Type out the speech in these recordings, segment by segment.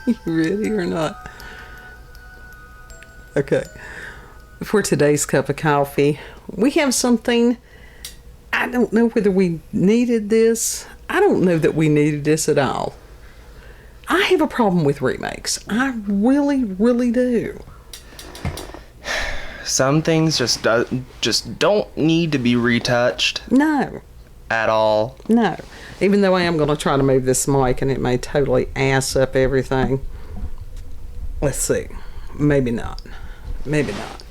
You ready or not? Okay. For today's cup of coffee, we have something. I don't know whether we needed this. I don't know that we needed this at all. I have a problem with remakes. I really, really do. Some things just don't need to be retouched. No. At all. No. Even though I am going to try to move this mic and it may totally ass up everything. Let's see. Maybe not. Maybe not.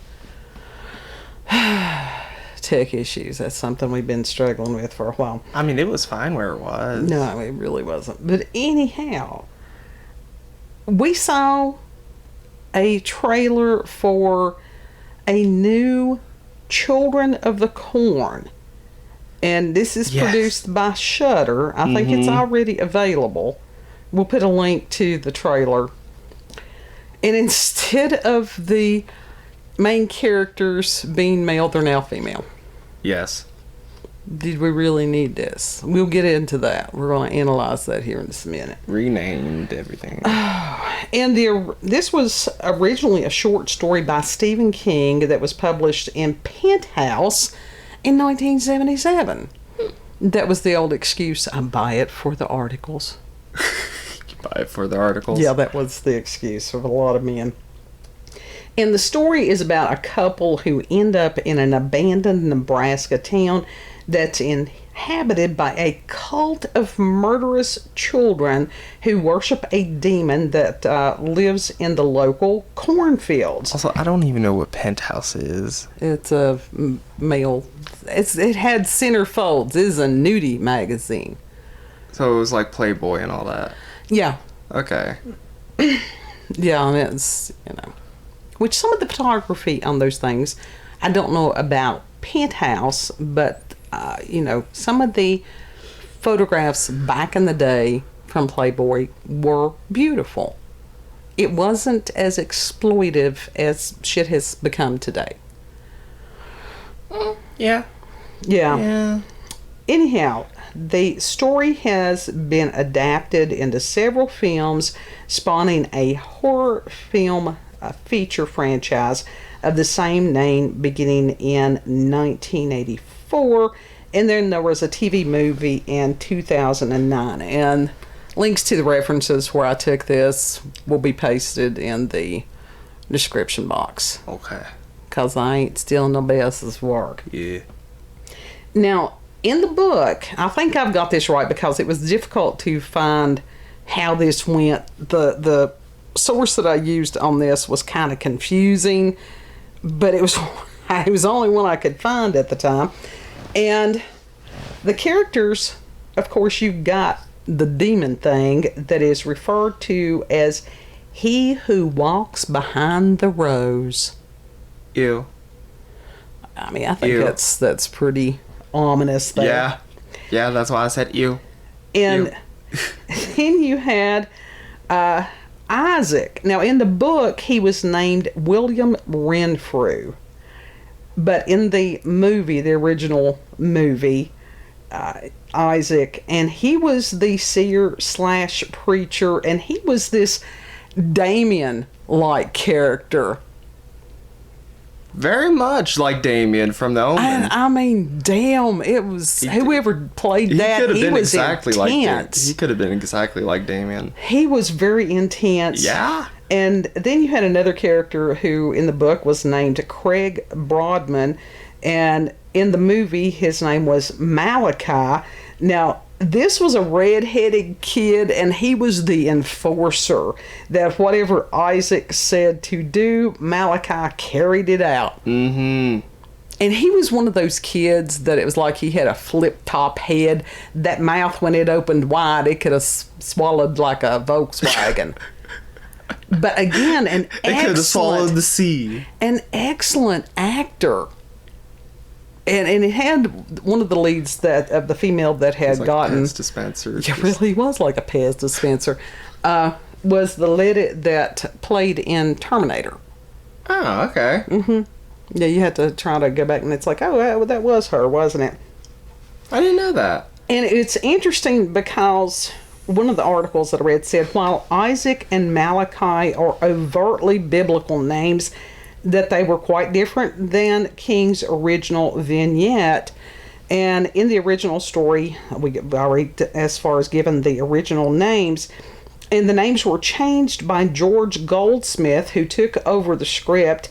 Tech issues. That's something we've been struggling with for a while. I mean, it was fine where it was. No, it really wasn't. But anyhow, we saw a trailer for a new Children of the Corn. And this is produced by Shudder. I think it's already available. We'll put a link to the trailer. And instead of the main characters being male, they're now female. Yes. Did we really need this? We'll get into that. We're going to analyze that here in just a minute. Renamed everything. And this was originally a short story by Stephen King that was published in Penthouse in 1977. That was the old excuse. I buy it for the articles. You buy it for the articles? Yeah, that was the excuse of a lot of men. And the story is about a couple who end up in an abandoned Nebraska town that's inhabited by a cult of murderous children who worship a demon that lives in the local cornfields. Also, I don't even know what Penthouse is. It's a male. It had centerfolds. It is a nudie magazine. So it was like Playboy and all that. Yeah. Okay. Yeah, and it's, which some of the photography on those things, I don't know about Penthouse, but some of the photographs back in the day from Playboy were beautiful. It wasn't as exploitive as shit has become today. Yeah. Anyhow, the story has been adapted into several films, spawning a horror film feature franchise of the same name beginning in 1984. And then there was a TV movie in 2009. And links to the references where I took this will be pasted in the description box. Okay. Because I ain't stealing nobody else's work. Yeah. Now, in the book, I think I've got this right because it was difficult to find how this went. The source that I used on this was kind of confusing, but it was the only one I could find at the time. And the characters, of course, you've got the demon thing that is referred to as he who walks behind the rose. Ew. I mean, I think that's pretty ominous there. Yeah, that's why I said ew. And then you had Isaac. Now, in the book, he was named William Renfrew. But in the movie, the original movie, Isaac, and he was the seer/preacher, and he was this Damien-like character. Very much like Damien from The Omen. And I mean, damn, it was whoever played that. He was exactly intense. He could have been exactly like Damien. He was very intense. Yeah. And then you had another character who in the book was named Craig Broadman, and in the movie his name was Malachi. Now, this was a red-headed kid, and he was the enforcer, that whatever Isaac said to do, Malachi carried it out. Mm-hmm. And he was one of those kids that it was like he had a flip-top head. That mouth, when it opened wide, it could have swallowed like a Volkswagen. But again, it could have swallowed the sea. An excellent actor. And it had one of the leads of the female that had gotten... a Pez dispenser. Yeah, really was like a Pez dispenser. Was the lady that played in Terminator. Oh, okay. Mm-hmm. Yeah, you had to try to go back, and it's like, oh, that was her, wasn't it? I didn't know that. And it's interesting because one of the articles that I read said, while Isaac and Malachi are overtly biblical names, that they were quite different than King's original vignette. And in the original story, we already, as far as given the original names, and the names were changed by George Goldsmith, who took over the script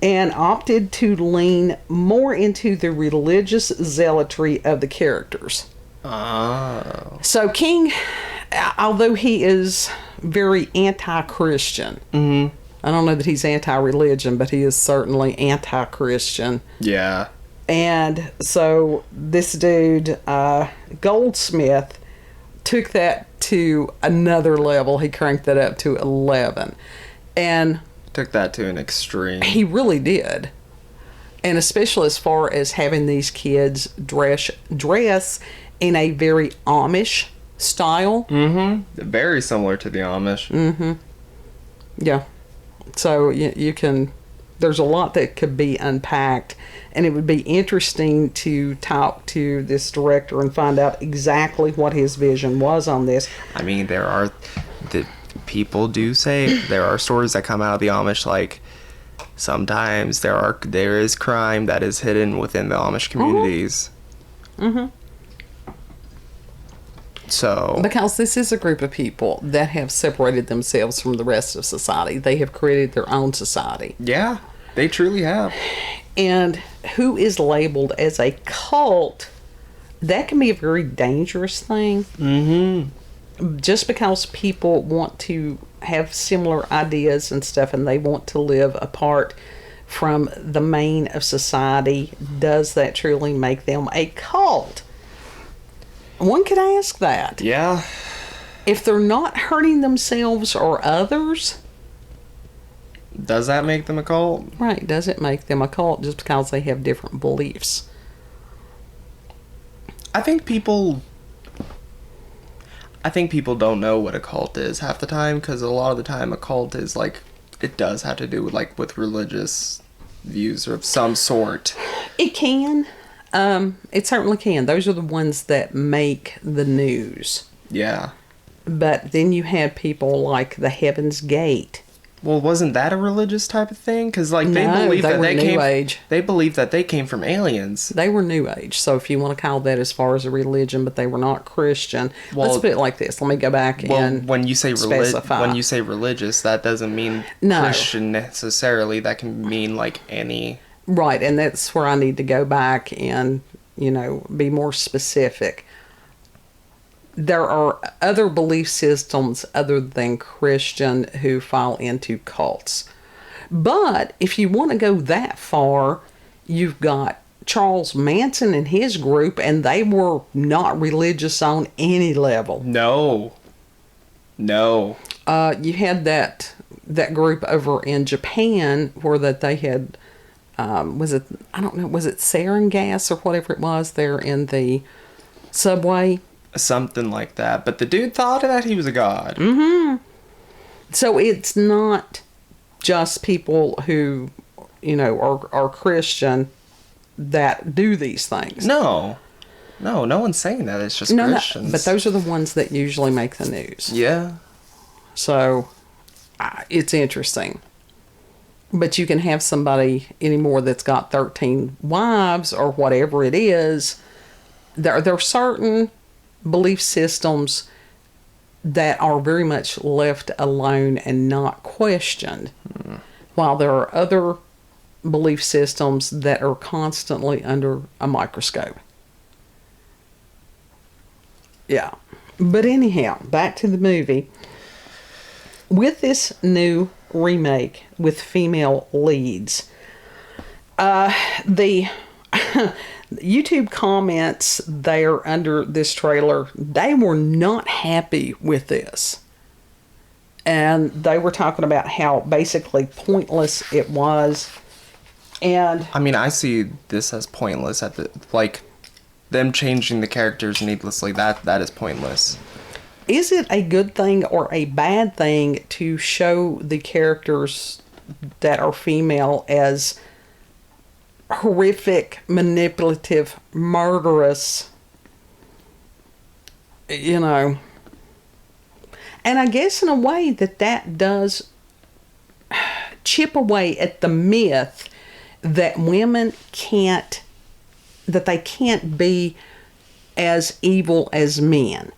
and opted to lean more into the religious zealotry of the characters. Oh. So King, although he is very anti-Christian, I don't know that he's anti-religion, but he is certainly anti-Christian. Yeah. And so this dude, Goldsmith, took that to another level. He cranked that up to 11. And Took that to an extreme. he really did. And especially as far as having these kids dress in a very Amish style. Very similar to the Amish. Yeah. So you can, there's a lot that could be unpacked, and it would be interesting to talk to this director and find out exactly what his vision was on this. I mean, the people do say there are stories that come out of the Amish, like sometimes there is crime that is hidden within the Amish communities. So Because this is a group of people that have separated themselves from the rest of society. They have created their own society. yeah, they truly have. And who is labeled as a cult, that can be a very dangerous thing. Just because people want to have similar ideas and stuff, and they want to live apart from the main of society, does that truly make them a cult? One could ask that. Yeah. If they're not hurting themselves or others, Does that make them a cult? right, does it make them a cult just because they have different beliefs? I think people don't know what a cult is half the time, because a lot of the time a cult is like, it does have to do with with religious views of some sort. It can. It certainly can. Those are the ones that make the news. Yeah. But then you had people like the Heaven's Gate. Well, wasn't that a religious type of thing? Because they No, believe they that were they New came. Age. They believe that they came from aliens. They were New Age. So if you want to call that as far as a religion, but they were not Christian. Let's put it like this. Let me go back and when you say specify. when you say religious, that doesn't mean No. Christian necessarily. That can mean any. Right, and that's where I need to go back and, be more specific. There are other belief systems other than Christian who fall into cults. But if you want to go that far, you've got Charles Manson and his group, and they were not religious on any level. No. You had that group over in Japan where that they had, was it sarin gas or whatever it was there in the subway? Something like that. But the dude thought that he was a god. So it's not just people who, are Christian that do these things. No one's saying that. It's just Christians. No, but those are the ones that usually make the news. Yeah. So it's interesting. But you can have somebody anymore that's got 13 wives or whatever it is. There are certain belief systems that are very much left alone and not questioned, while there are other belief systems that are constantly under a microscope. Yeah. But anyhow, back to the movie. With this new remake with female leads, the YouTube comments there under this trailer, they were not happy with this. And they were talking about how basically pointless it was. And I mean, I see this as pointless at them changing the characters needlessly. That is pointless. is it a good thing or a bad thing to show the characters that are female as horrific, manipulative, murderous, And I guess in a way that does chip away at the myth that women can't, that they can't be as evil as men.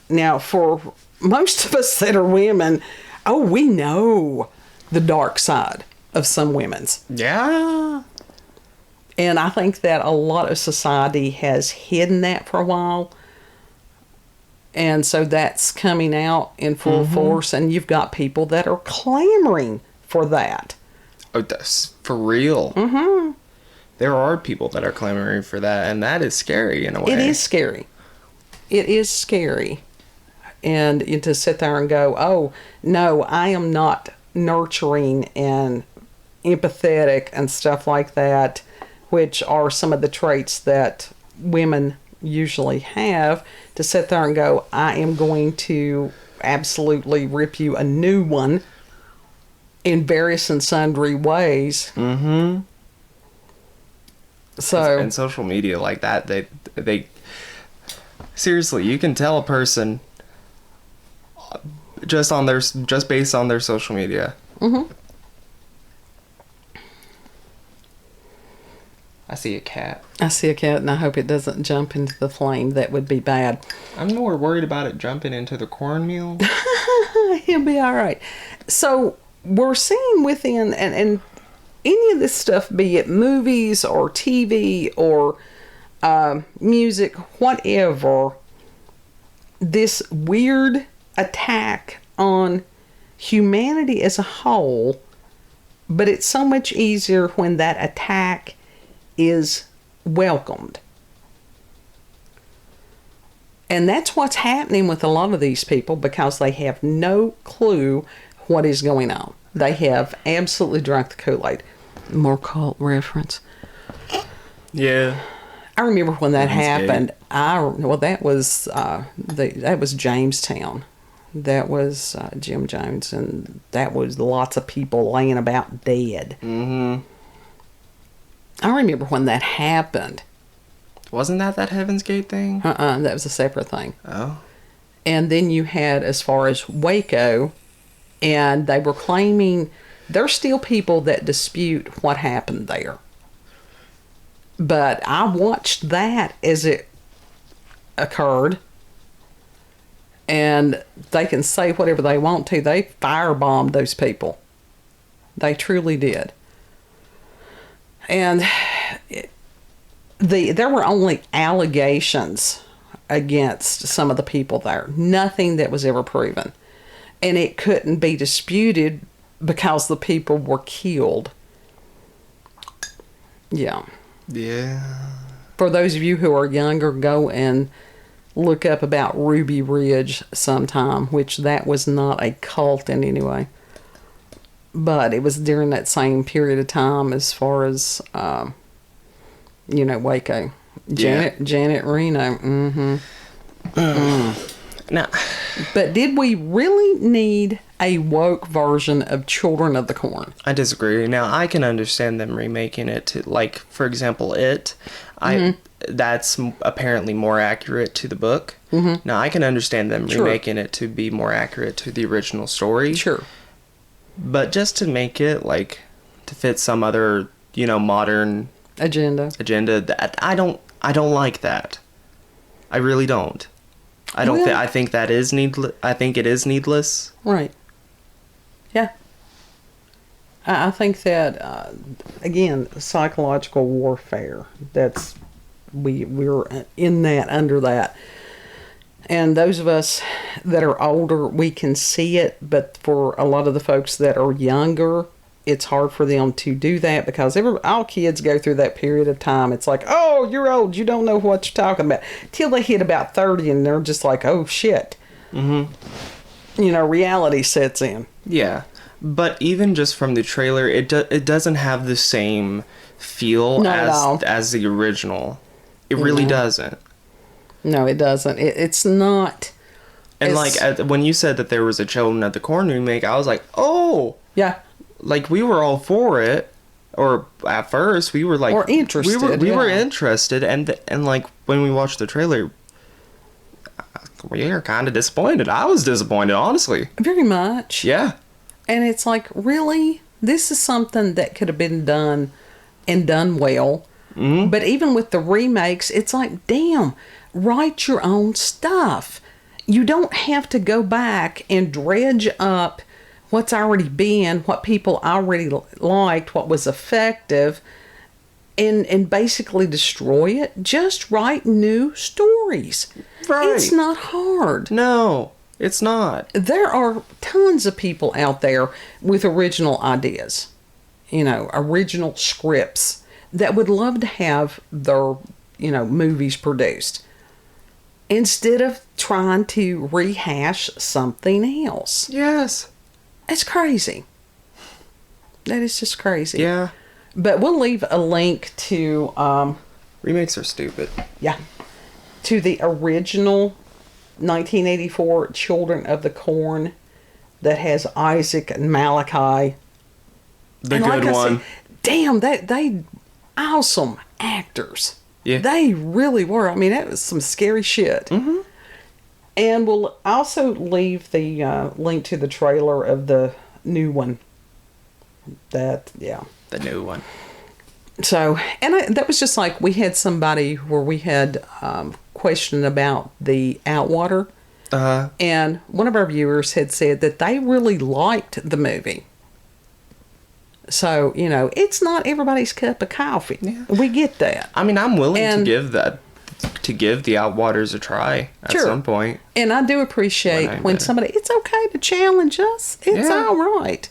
Now, for most of us that are women, we know the dark side of some women's. Yeah. And I think that a lot of society has hidden that for a while. And so that's coming out in full force. And you've got people that are clamoring for that. Oh, that's for real. Mm-hmm. There are people that are clamoring for that. And that is scary in a way. It is scary. It is scary. And to sit there and go, oh, no, I am not nurturing and empathetic and stuff like that, which are some of the traits that women usually have, to sit there and go, I am going to absolutely rip you a new one in various and sundry ways. Mm-hmm. So, and social media like that, they seriously, you can tell a person just based on their social media. mm-hmm. I see a cat. I see a cat, and I hope it doesn't jump into the flame. That would be bad. I'm more worried about it jumping into the cornmeal. He'll be all right. So we're seeing within, and any of this stuff, be it movies or TV or music, whatever, this weird attack on humanity as a whole, but it's so much easier when that attack is welcomed. And that's what's happening with a lot of these people, because they have no clue what is going on. They have absolutely drunk the Kool-Aid. More cult reference. Yeah. I remember when that Heaven's happened. That was Jamestown. That was Jim Jones, and that was lots of people laying about dead. Mm-hmm. I remember when that happened. Wasn't that Heaven's Gate thing? That was a separate thing. Oh. And then you had, as far as Waco, and they were claiming there's still people that dispute what happened there. But I watched that as it occurred, and they can say whatever they want to. They firebombed those people. They truly did. And there were only allegations against some of the people there. Nothing that was ever proven. And it couldn't be disputed because the people were killed. Yeah. Yeah. For those of you who are younger, go and look up about Ruby Ridge sometime, which that was not a cult in any way. But it was during that same period of time as far as, Waco. Janet Reno. Mm-hmm. Now, but did we really need a woke version of Children of the Corn? I disagree. Now, I can understand them remaking it to, like, for example, It. That's apparently more accurate to the book. Mm-hmm. Now, I can understand them remaking it to be more accurate to the original story. Sure. But just to make it, like, to fit some other, modern agenda, that I don't like that. I really don't. I think that is needless. I think it is needless. Right. Yeah. I think that again, psychological warfare. That's we're in that, under that. And those of us that are older, we can see it, but for a lot of the folks that are younger, it's hard for them to do that, because all kids go through that period of time. It's like, oh, you're old, you don't know what you're talking about. Till they hit about 30 and they're just like, oh, shit. Mm-hmm. Reality sets in. Yeah. But even just from the trailer, it doesn't have the same feel as the original. It really doesn't. No, it doesn't. It's not. And when you said that there was a Children of the Corn remake, I was like, oh. Yeah. Like, we were all for it. Or at first, we were like... Or interested. We were interested. And like, when we watched the trailer, We are kind of disappointed. I was disappointed, honestly. Very much. Yeah. And it's like, really? This is something that could have been done and done well. Mm-hmm. But even with the remakes, it's like, damn, write your own stuff. You don't have to go back and dredge up what's already been, what people already liked, what was effective, and basically destroy it. Just write new stories. Right. It's not hard. No, it's not. There are tons of people out there with original ideas, original scripts that would love to have their, movies produced instead of trying to rehash something else. Yes. It's crazy. That is just crazy. Yeah. But we'll leave a link to... remakes are stupid. Yeah. To the original 1984 Children of the Corn that has Isaac and Malachi. The and good one. Said, damn, they awesome actors. Yeah. They really were. I mean, that was some scary shit. Mm-hmm. And we'll also leave the link to the trailer of the new one. The new one. So, and that was just like, we had somebody where we had question about the Outwater. Uh-huh. And one of our viewers had said that they really liked the movie. So, it's not everybody's cup of coffee. Yeah. We get that. I mean, I'm willing to give the Outwaters a try at some point. And I do appreciate when somebody, it's okay to challenge us. It's all right.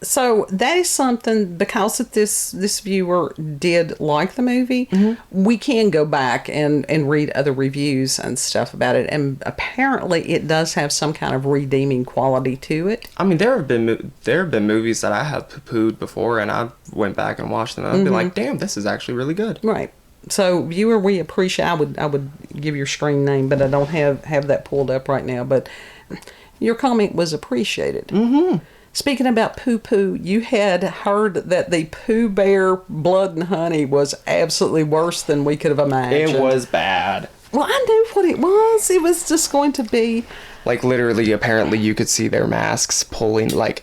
So that is something, because of this viewer did like the movie, mm-hmm. we can go back and read other reviews and stuff about it. And apparently it does have some kind of redeeming quality to it. I mean, there have been movies that I have poo-pooed before, and I went back and watched them, and I'd mm-hmm. be like, damn, this is actually really good. Right. So, viewer, we appreciate... I would give your screen name, but I don't have that pulled up right now. But your comment was appreciated. Mm-hmm. Speaking about poo-poo, you had heard that the Pooh Bear Blood and Honey was absolutely worse than we could have imagined. It was bad. Well, I knew what it was. It was just going to be... Like, literally, apparently, you could see their masks pulling, like...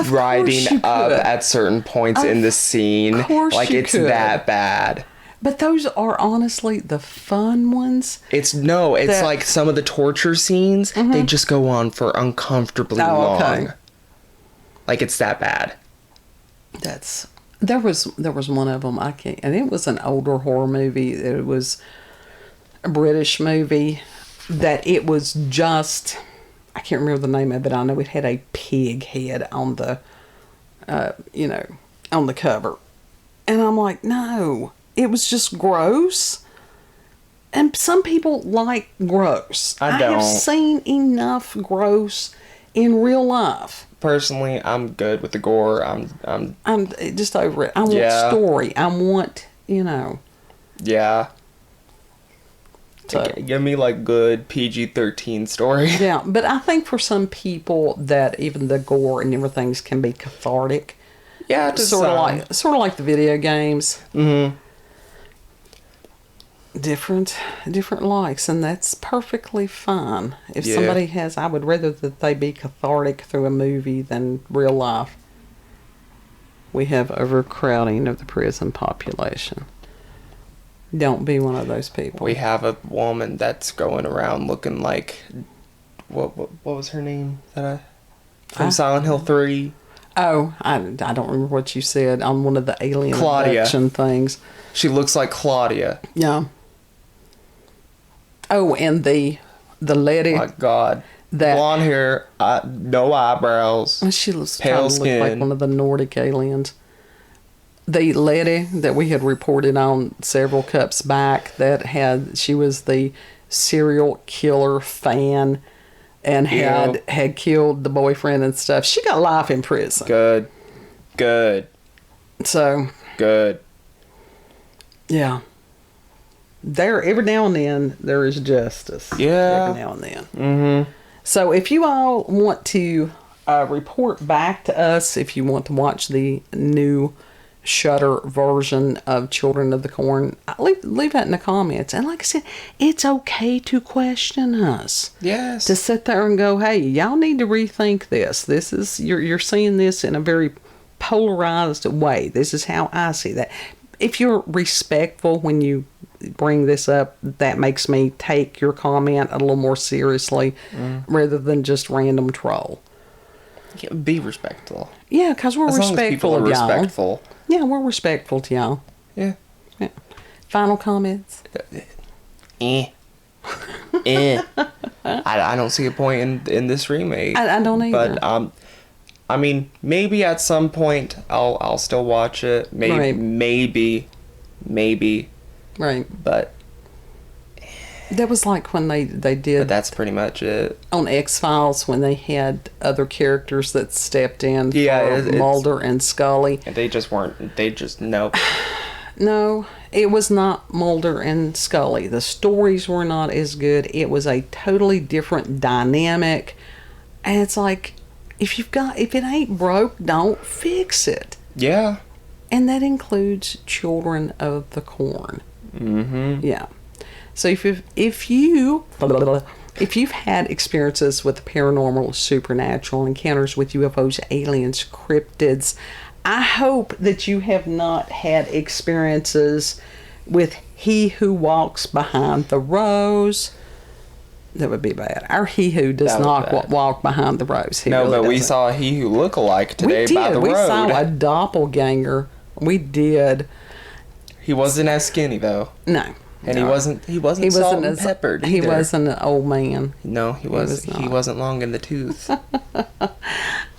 riding up at certain points in the scene. Like, it's that bad. But those are honestly the fun ones. It's like some of the torture scenes, mm-hmm. they just go on for uncomfortably long. Okay. Like, it's that bad. There was one of them, and it was an older horror movie. It was a British movie that it was just, I can't remember the name of it. I know it had a pig head on the, on the cover. And I'm like, no. It was just gross. And some people like gross. I don't. have seen enough gross in real life. Personally, I'm good with the gore. I'm just over it. I want story. I want, Yeah. So, give me like good PG-13 story. Yeah, but I think for some people that even the gore and everything can be cathartic. Yeah, sort of like the video games. Mm-hmm. Different likes, and that's perfectly fine. If somebody has, I would rather that they be cathartic through a movie than real life. We have overcrowding of the prison population. Don't be one of those people. We have a woman that's going around looking like, what was her name? From Silent Hill 3. Oh, I don't remember what you said on one of the alien abduction things. She looks like Claudia. Yeah. Oh, and the lady. Oh my God. Blonde hair, no eyebrows. She looks pale skin. Like one of the Nordic aliens. The lady that we had reported on several cups back she was the serial killer fan and had killed the boyfriend and stuff. She got life in prison. Good. So. Good. Yeah. Every now and then, there is justice. Yeah. Every now and then. Mm-hmm. So, if you all want to report back to us, if you want to watch the new Shudder version of Children of the Corn, leave that in the comments. And like I said, it's okay to question us. Yes. To sit there and go, hey, y'all need to rethink this. This is, you're seeing this in a very polarized way. This is how I see that. If you're respectful when you bring this up, that makes me take your comment a little more seriously rather than just random troll. Yeah, be respectful. Yeah, because we're respectful of y'all. Respectful. Yeah, we're respectful to y'all. Yeah. Final comments? I don't see a point in this remake. I don't either. But I mean, maybe at some point I'll still watch it. Maybe. Right. But that was like when they did. But that's pretty much it. On X-Files, when they had other characters that stepped in for Mulder and Scully. And they just weren't. They just nope. No, it was not Mulder and Scully. The stories were not as good. It was a totally different dynamic. And it's like, if it ain't broke, don't fix it. Yeah. And that includes Children of the Corn. Mm-hmm. Yeah. So if you've had experiences with the paranormal, supernatural, encounters with UFOs, aliens, cryptids, I hope that you have not had experiences with He Who Walks Behind the Rose. That would be bad. Our He Who does not walk behind the rose. No, really but we saw a He Who Look-alike today by the road. We saw a doppelganger. We did. He wasn't as skinny though. No. And he wasn't salt and peppered either. He wasn't an old man. No, he wasn't long in the tooth.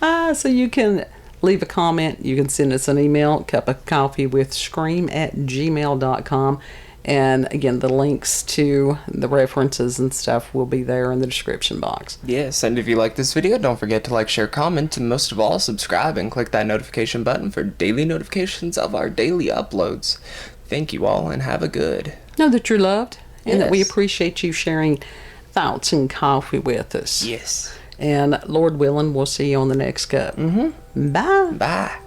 So you can leave a comment. You can send us an email, cupofcoffeewithscream@gmail.com. And again, the links to the references and stuff will be there in the description box. Yes, and if you like this video, don't forget to like, share, comment, and most of all, subscribe and click that notification button for daily notifications of our daily uploads. Thank you all, and have a good. Know that you're loved, and that we appreciate you sharing thoughts and coffee with us. Yes. And Lord willing, we'll see you on the next cup. Mm-hmm. Bye. Bye.